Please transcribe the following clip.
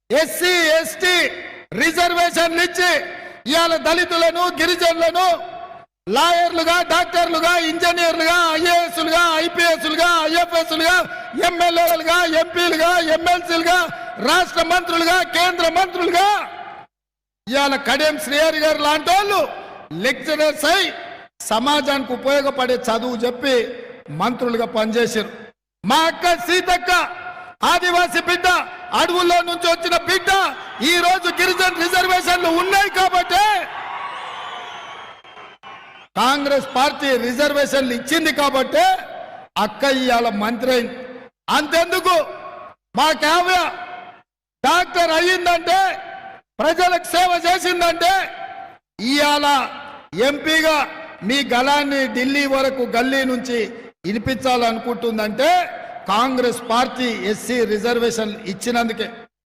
SC ST రిజర్వేషన్లు ఇచ్చి ఇవాళ దళితులను గిరిజనులను లాయర్లుగా డాక్టర్లుగా ఇంజనీర్లుగా ఐఏఎస్లుగా ఐపీఎస్లుగా ఐఎఫ్ఎస్లుగా ఎమ్మెల్యేలుగా ఎంపీలుగా ఎమ్మెల్సీలుగా రాష్ట్ర మంత్రులుగా కేంద్ర మంత్రులుగా ఇవాళ కడియం శ్రీహరి గారు లాంటి వాళ్ళు లెక్చరర్స్ అయి సమాజానికి ఉపయోగపడే చదువు చెప్పి మంత్రులుగా పనిచేశారు. మా అక్క సీతక్క ఆదివాసీ బిడ్డ, అడవుల్లో నుంచి వచ్చిన బిడ్డ ఈ రోజు గిరిజన రిజర్వేషన్లు ఉన్నాయి కాబట్టి కాంగ్రెస్ పార్టీ రిజర్వేషన్లు ఇచ్చింది కాబట్టి అక్క ఇవాళ మంత్రి అయింది. అంతెందుకు మా కావ్య డాక్టర్ అయ్యిందంటే, ప్రజలకు సేవ చేసిందంటే ఇవాళ ఎంపీగా మీ గళాన్ని ఢిల్లీ వరకు గల్లీ నుంచి వినిపించాలనుకుంటుందంటే కాంగ్రెస్ పార్టీ ఎస్సీ రిజర్వేషన్ ఇచ్చినందుకే.